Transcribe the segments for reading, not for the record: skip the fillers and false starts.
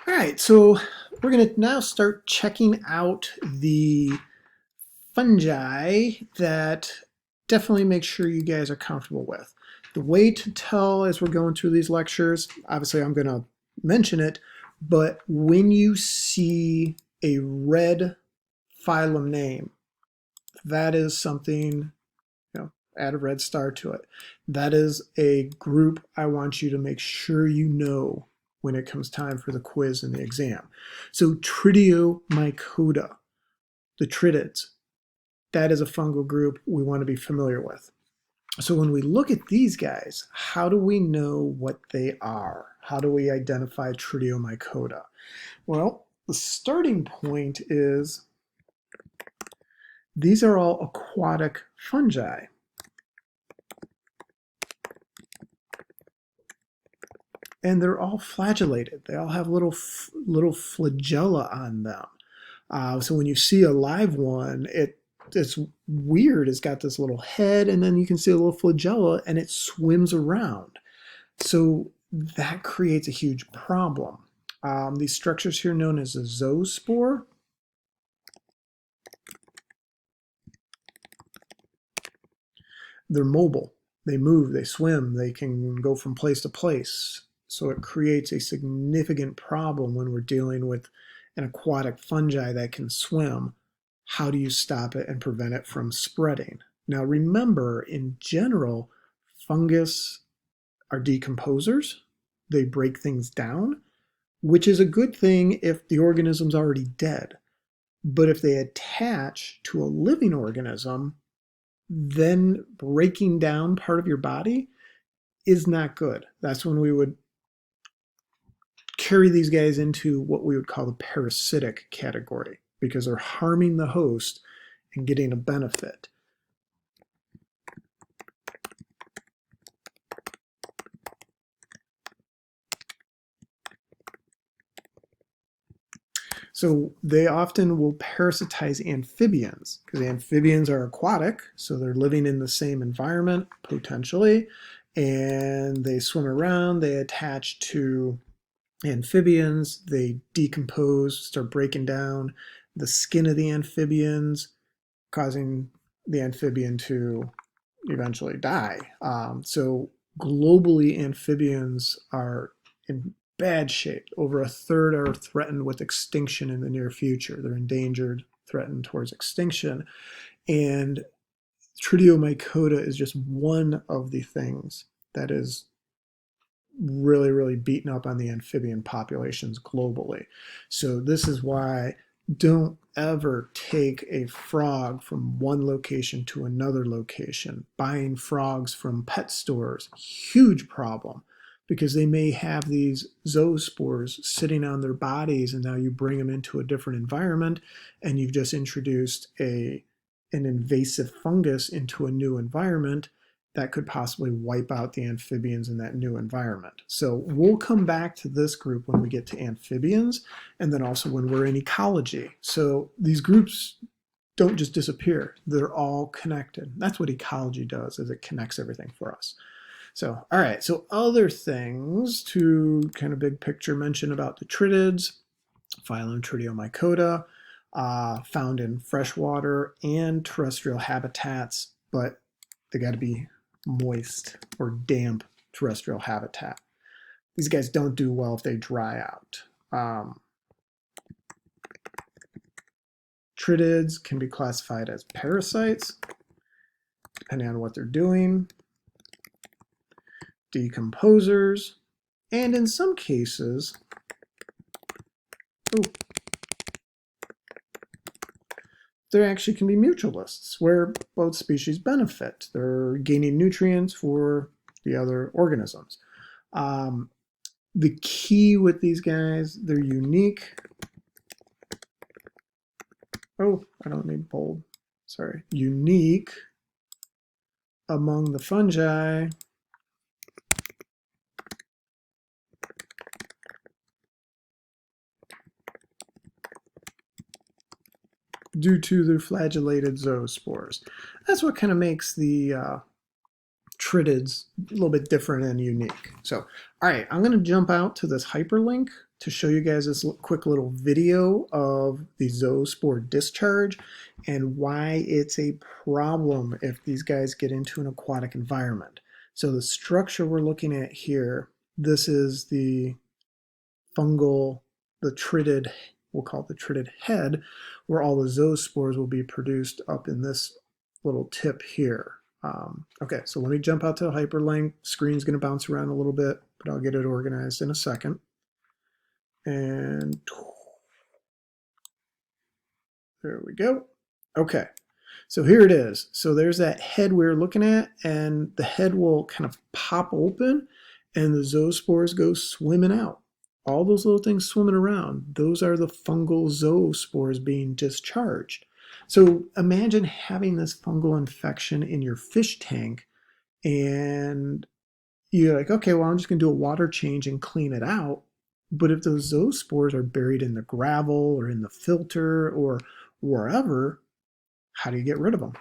All right, so we're going to now start checking out the fungi that definitely make sure you guys are comfortable with. The way to tell as we're going through these lectures, obviously I'm going to mention it, but when you see a red phylum name, that is something, add a red star to it. That is a group I want you to make sure you know when it comes time for the quiz and the exam. So Mycota, the tritids, that is a fungal group we want to be familiar with. So when we look at these guys, how do we know what they are? How do we identify Mycota? Well, the starting point is these are all aquatic fungi. And they're all flagellated. They all have little flagella on them. So when you see a live one, it's weird. It's got this little head, and then you can see a little flagella, and it swims around. So that creates a huge problem. These structures here known as a zoospore. They're mobile. They move, they swim, they can go from place to place. So it creates a significant problem when we're dealing with an aquatic fungi that can swim. How do you stop it and prevent it from spreading? Now remember, in general, fungus are decomposers. They break things down, which is a good thing if the organism's already dead. But if they attach to a living organism, then breaking down part of your body is not good. That's when we would carry these guys into what we would call the parasitic category because they're harming the host and getting a benefit. So they often will parasitize amphibians because amphibians are aquatic, so they're living in the same environment potentially, and they swim around, they attach to amphibians, they decompose, start breaking down the skin of the amphibians, causing the amphibian to eventually die. So globally, amphibians are in bad shape. Over a third are threatened with extinction in the near future. They're endangered, threatened towards extinction. And Mycota is just one of the things that is really, really beaten up on the amphibian populations globally. So this is why don't ever take a frog from one location to another location. Buying frogs from pet stores, huge problem because they may have these zoospores sitting on their bodies, and now you bring them into a different environment and you've just introduced an invasive fungus into a new environment that could possibly wipe out the amphibians in that new environment. So we'll come back to this group when we get to amphibians, and then also when we're in ecology. So these groups don't just disappear. They're all connected. That's what ecology does, is it connects everything for us. So, all right, so other things to kind of big picture mention about the tritids, phylum Mycota, found in freshwater and terrestrial habitats, but they got to be moist or damp terrestrial habitat. These guys don't do well if they dry out. Tritids can be classified as parasites, depending on what they're doing, decomposers, and in some cases, there actually can be mutualists where both species benefit. They're gaining nutrients for the other organisms. The key with these guys, they're unique. Oh, I don't need bold. Sorry. Unique among the fungi due to their flagellated zoospores. That's what kind of makes the tritids a little bit different and unique. So, all right, I'm going to jump out to this hyperlink to show you guys this quick little video of the zoospore discharge and why it's a problem if these guys get into an aquatic environment. So the structure we're looking at here, this is the fungal, the tritid, we'll call it the tritid head, where all the zoospores will be produced up in this little tip here. Okay, so let me jump out to a hyperlink. Screen's going to bounce around a little bit, but I'll get it organized in a second. And there we go. Okay, so here it is. So there's that head we were looking at, and the head will kind of pop open, and the zoospores go swimming out. All those little things swimming around, those are the fungal zoospores being discharged. So imagine having this fungal infection in your fish tank, and you're like, okay, well, I'm just going to do a water change and clean it out. But if those zoospores are buried in the gravel or in the filter or wherever, how do you get rid of them?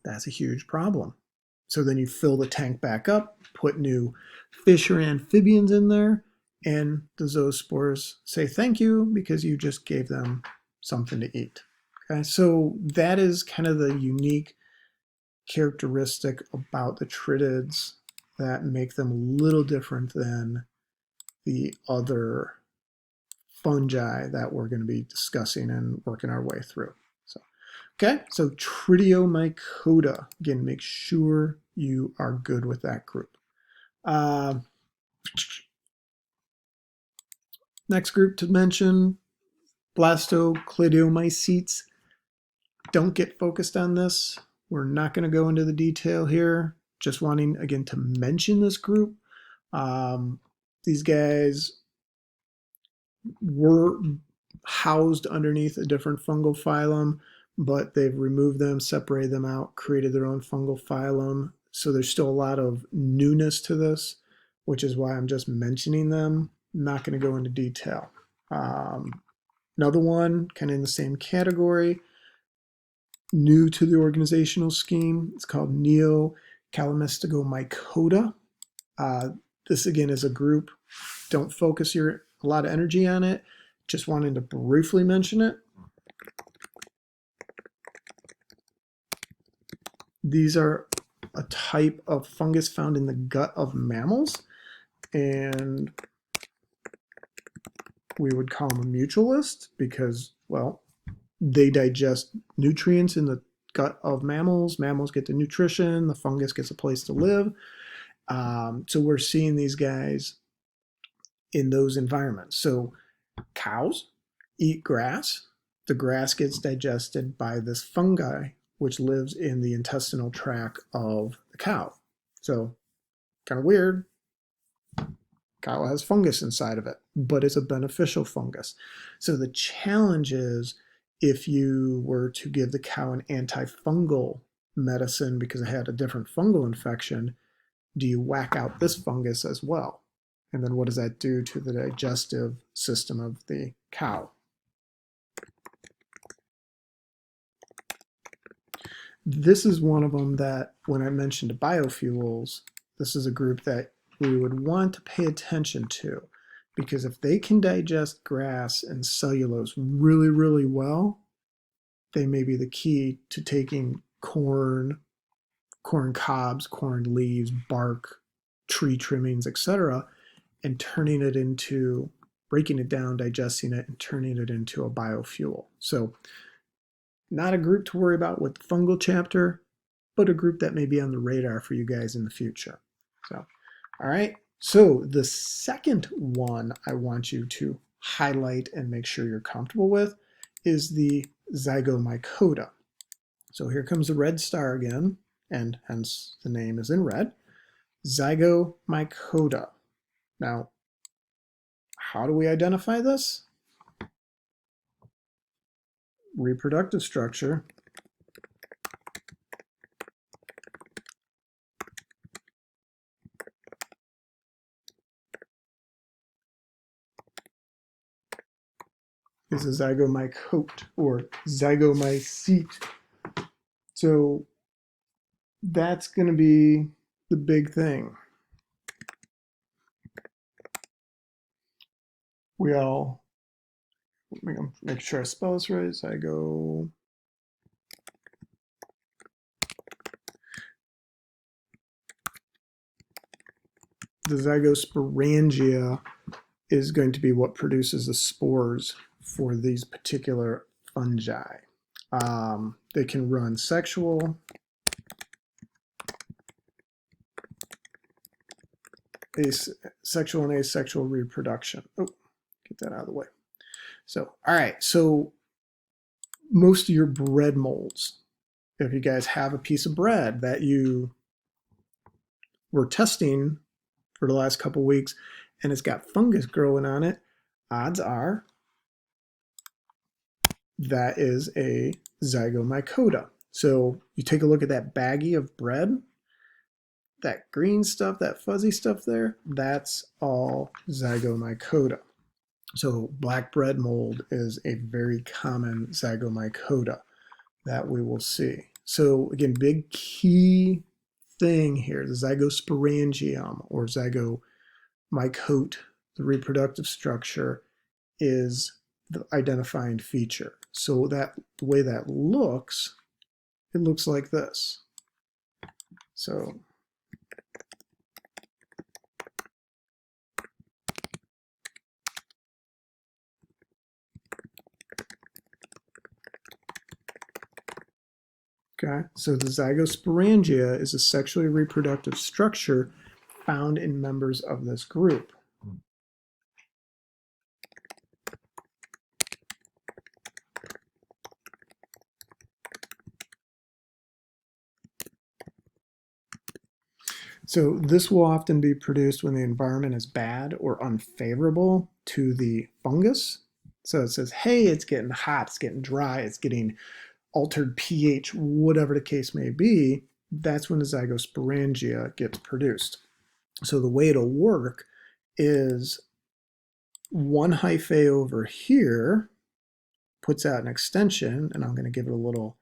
That's a huge problem. So then you fill the tank back up, put new fish or amphibians in there, and the zoospores say thank you because you just gave them something to eat. Okay, so that is kind of the unique characteristic about the tritids that make them a little different than the other fungi that we're going to be discussing and working our way through. So, okay, so Tritiomycota. Again, make sure you are good with that group. Next group to mention, Blastocleidomycetes. Don't get focused on this. We're not going to go into the detail here. Just wanting, again, to mention this group. These guys were housed underneath a different fungal phylum, but they've removed them, separated them out, created their own fungal phylum. So there's still a lot of newness to this, which is why I'm just mentioning them. I'm not going to go into detail. Another one, kind of in the same category, new to the organizational scheme, it's called Neocalamustigomycota. This again is a group. Don't focus a lot of energy on it. Just wanted to briefly mention it. These are a type of fungus found in the gut of mammals, and we would call them a mutualist because, well, they digest nutrients in the gut of mammals. Mammals get the nutrition, the fungus gets a place to live. So we're seeing these guys in those environments. So cows eat grass. The grass gets digested by this fungi, which lives in the intestinal tract of the cow. So kind of weird. Cow has fungus inside of it, but it's a beneficial fungus. So the challenge is if you were to give the cow an antifungal medicine because it had a different fungal infection, do you whack out this fungus as well? And then what does that do to the digestive system of the cow? This is one of them that when I mentioned biofuels, this is a group that we would want to pay attention to because if they can digest grass and cellulose really, really well, they may be the key to taking corn cobs, corn leaves, bark, tree trimmings, etc., and turning it into, breaking it down, digesting it, and turning it into a biofuel. So not a group to worry about with the fungal chapter, but a group that may be on the radar for you guys in the future. So, all right. So the second one I want you to highlight and make sure you're comfortable with is the Zygomycota. So here comes the red star again, and hence the name is in red. Zygomycota. Now, how do we identify this? Reproductive structure. Is a zygomycote or zygomycete. So that's going to be the big thing. We all make sure I spell this right. The zygosporangia is going to be what produces the spores for these particular fungi. They can run sexual, sexual and asexual reproduction. Oh, get that out of the way. So, all right. So most of your bread molds, if you guys have a piece of bread that you were testing for the last couple weeks and it's got fungus growing on it, odds are that is a zygomycota. So you take a look at that baggie of bread, that green stuff, that fuzzy stuff there, that's all zygomycota. So black bread mold is a very common zygomycota that we will see. So again, big key thing here, the zygosporangium or zygomycote, the reproductive structure, is the identifying feature. So that the way that looks, it looks like this. So okay, so the zygosporangia is a sexually reproductive structure found in members of this group. So this will often be produced when the environment is bad or unfavorable to the fungus. So it says, hey, it's getting hot, it's getting dry, it's getting altered pH, whatever the case may be. That's when the zygosporangia gets produced. So the way it'll work is one hyphae over here puts out an extension, and I'm going to give it a little,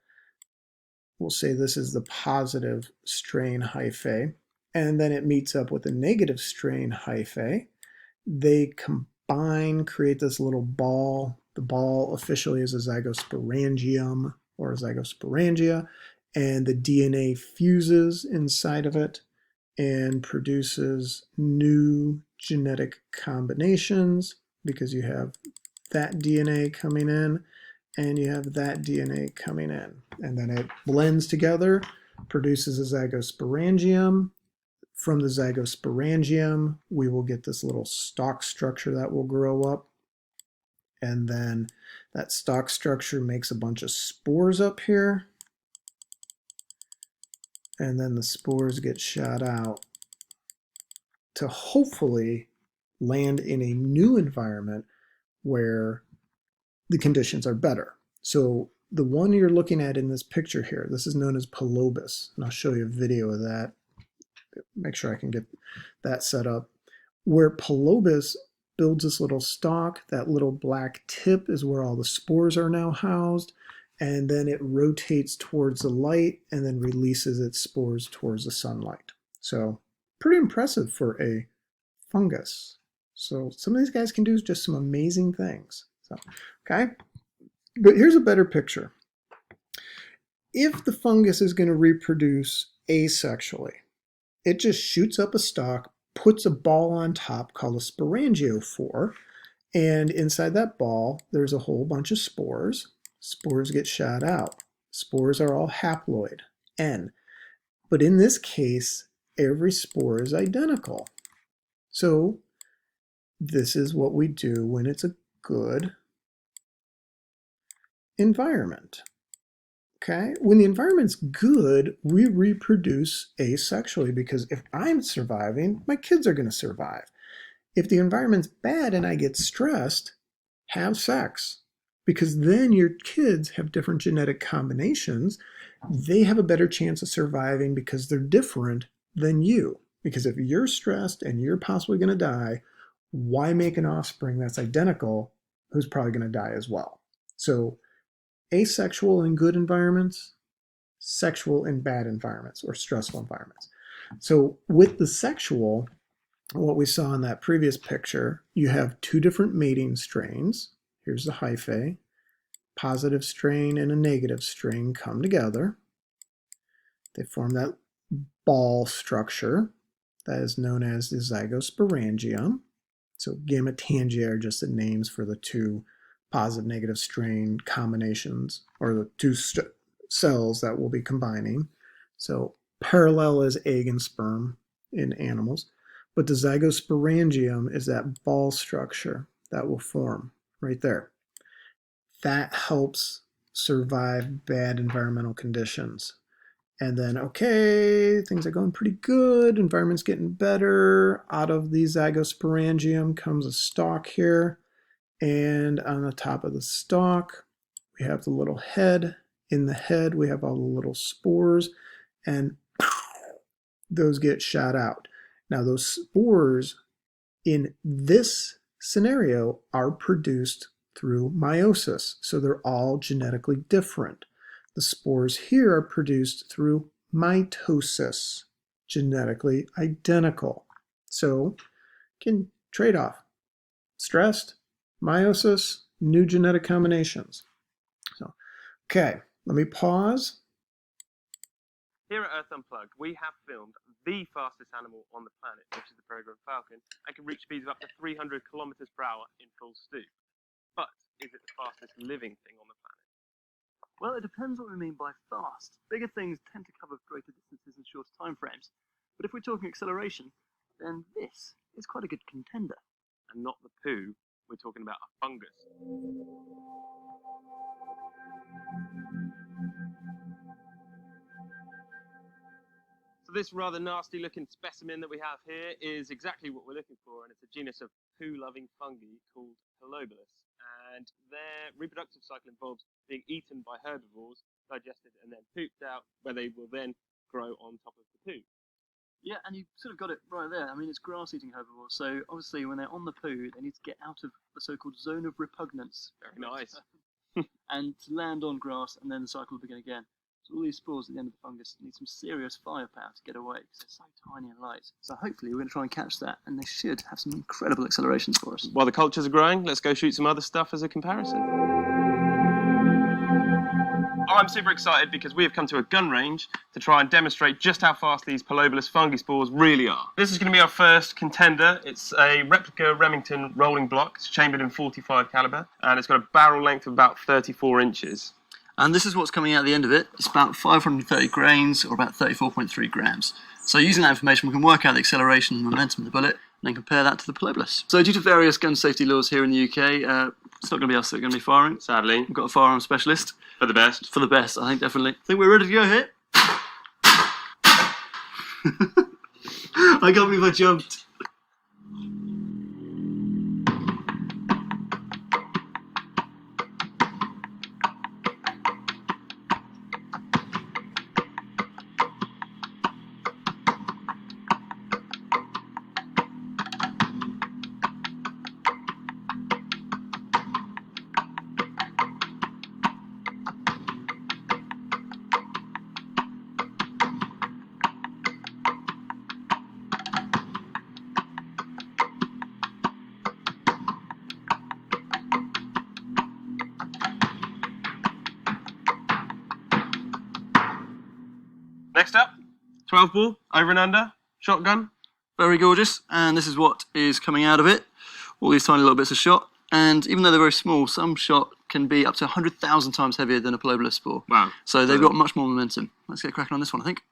we'll say this is the positive strain hyphae, and then it meets up with the negative strain hyphae. They combine, create this little ball. The ball officially is a zygosporangium or a zygosporangia, and the DNA fuses inside of it and produces new genetic combinations because you have that DNA coming in and you have that DNA coming in. And then it blends together, produces a zygosporangium. From the zygosporangium, we will get this little stalk structure that will grow up. And then that stalk structure makes a bunch of spores up here. And then the spores get shot out to hopefully land in a new environment where the conditions are better. So the one you're looking at in this picture here, this is known as Pelobus, and I'll show you a video of that. Make sure I can get that set up. Where Pelobus builds this little stalk, that little black tip is where all the spores are now housed, and then it rotates towards the light and then releases its spores towards the sunlight. So pretty impressive for a fungus. So some of these guys can do just some amazing things. So, okay, but here's a better picture. If the fungus is going to reproduce asexually, it just shoots up a stalk, puts a ball on top called a sporangiophore, and inside that ball, there's a whole bunch of spores. Spores get shot out. Spores are all haploid, N. But in this case, every spore is identical. So this is what we do when it's a good environment. Okay, when the environment's good, we reproduce asexually because if I'm surviving, my kids are going to survive. If the environment's bad and I get stressed, have sex because then your kids have different genetic combinations. They have a better chance of surviving because they're different than you. Because if you're stressed and you're possibly going to die, why make an offspring that's identical who's probably going to die as well? So asexual in good environments, sexual in bad environments or stressful environments. So with the sexual, what we saw in that previous picture, you have two different mating strains. Here's the hyphae. Positive strain and a negative strain come together. They form that ball structure that is known as the zygosporangium. So gametangia are just the names for the two positive negative strain combinations, or the two cells that will be combining. So parallel is egg and sperm in animals, but the zygosporangium is that ball structure that will form right there. That helps survive bad environmental conditions. And then, okay, things are going pretty good. Environment's getting better. Out of the zygosporangium comes a stalk here. And on the top of the stalk, we have the little head. In the head, we have all the little spores. And those get shot out. Now, those spores in this scenario are produced through meiosis. So they're all genetically different. The spores here are produced through mitosis, genetically identical. So, can trade off. Stressed, meiosis, new genetic combinations. So, okay, let me pause. Here at Earth Unplugged, we have filmed the fastest animal on the planet, which is the peregrine falcon, and can reach speeds of up to 300 kilometers per hour in full stoop. But is it the fastest living thing on the planet? Well, it depends what we mean by fast. Bigger things tend to cover greater distances in shorter time frames. But if we're talking acceleration, then this is quite a good contender. And not the poo, we're talking about a fungus. So this rather nasty looking specimen that we have here is exactly what we're looking for, and it's a genus of poo-loving fungi called Pilobolus. And their reproductive cycle involves being eaten by herbivores, digested, and then pooped out, where they will then grow on top of the poo. Yeah, and you sort of got it right there. I mean, it's grass-eating herbivores, so obviously when they're on the poo, they need to get out of the so-called zone of repugnance. Very nice. And to land on grass, and then the cycle will begin again. So all these spores at the end of the fungus need some serious firepower to get away, because they're so tiny and light. So hopefully we're going to try and catch that, and they should have some incredible accelerations for us. While the cultures are growing, let's go shoot some other stuff as a comparison. I'm super excited because we have come to a gun range to try and demonstrate just how fast these Pilobolus fungi spores really are. This is going to be our first contender. It's a replica Remington rolling block. It's chambered in .45 caliber, and it's got a barrel length of about 34 inches. And this is what's coming out at the end of it. It's about 530 grains, or about 34.3 grams. So using that information, we can work out the acceleration and momentum of the bullet, and then compare that to the Pilobolus. So due to various gun safety laws here in the UK, it's not going to be us that are going to be firing. Sadly. We've got a firearm specialist. For the best. For the best, I think, definitely. I think we're ready to go here. I can't believe I jumped. Next up, 12 ball, over and under, shotgun. Very gorgeous, and this is what is coming out of it. All these tiny little bits of shot, and even though they're very small, some shot can be up to 100,000 times heavier than a Pilobolus spore. Wow. So they've got much more momentum. Let's get cracking on this one, I think.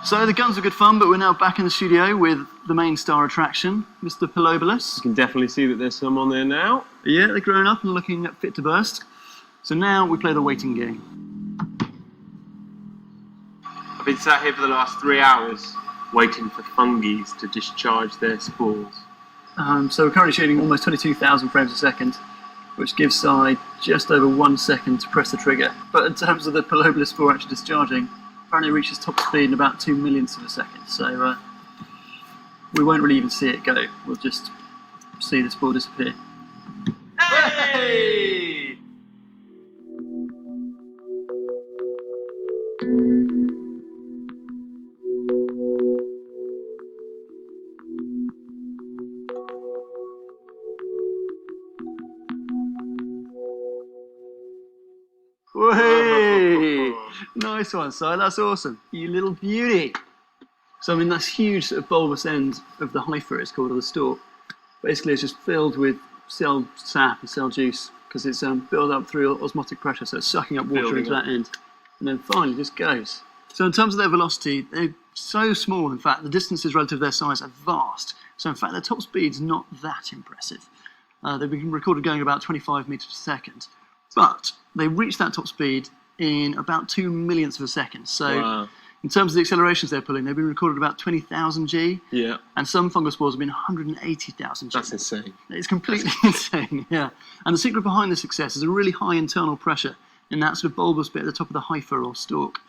So the guns are good fun, but we're now back in the studio with the main star attraction, Mr. Pilobolus. You can definitely see that there's some on there now. Yeah, they're growing up and looking fit to burst. So now we play the waiting game. I've been sat here for the last 3 hours waiting for fungi to discharge their spores. So we're currently shooting almost 22,000 frames a second, which gives Sai just over 1 second to press the trigger. But in terms of the Polobolus spore actually discharging, apparently it reaches top speed in about 2 millionths of a second. So we won't really even see it go. We'll just see the spore disappear. Hey! Hey! Nice one, Si. That's awesome. You little beauty. So I mean, that's huge sort of bulbous end of the hypha, it's called, or the stalk. Basically, it's just filled with cell sap and cell juice because it's built up through osmotic pressure, so it's sucking up water into that end, and then finally just goes. So in terms of their velocity, they're so small. In fact, the distances relative to their size are vast. So in fact, their top speed's not that impressive. They've been recorded going about 25 meters per second, but they reach that top speed in about 2 millionths of a second. So Wow. in terms of the accelerations they're pulling, they've been recorded about 20,000 G. Yeah. And some fungal spores have been 180,000 G. That's insane. It's completely insane, yeah. And the secret behind this success is a really high internal pressure in that sort of bulbous bit at the top of the hypha or stalk.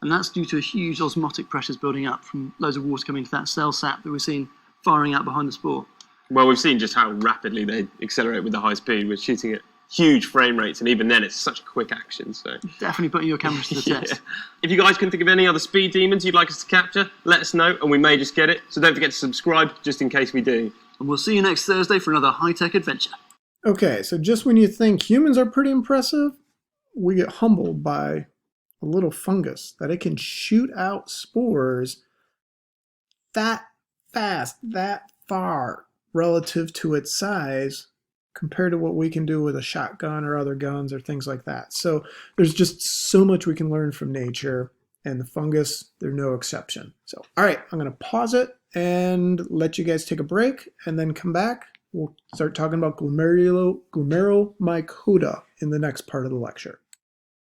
And that's due to huge osmotic pressures building up from loads of water coming into that cell sap that we're seeing firing out behind the spore. Well, we've seen just how rapidly they accelerate with the high speed. We're shooting at huge frame rates, and even then it's such a quick action. So Definitely putting your cameras to the yeah. test. If you guys can think of any other speed demons you'd like us to capture, let us know and we may just get it. So don't forget to subscribe just in case we do. And we'll see you next Thursday for another high-tech adventure. Okay, so just when you think humans are pretty impressive, we get humbled by a little fungus that it can shoot out spores that fast, that far relative to its size compared to what we can do with a shotgun or other guns or things like that. So there's just so much we can learn from nature, and the fungus, they're no exception. So, all right, I'm going to pause it and let you guys take a break and then come back. We'll start talking about glomerulomycota in the next part of the lecture.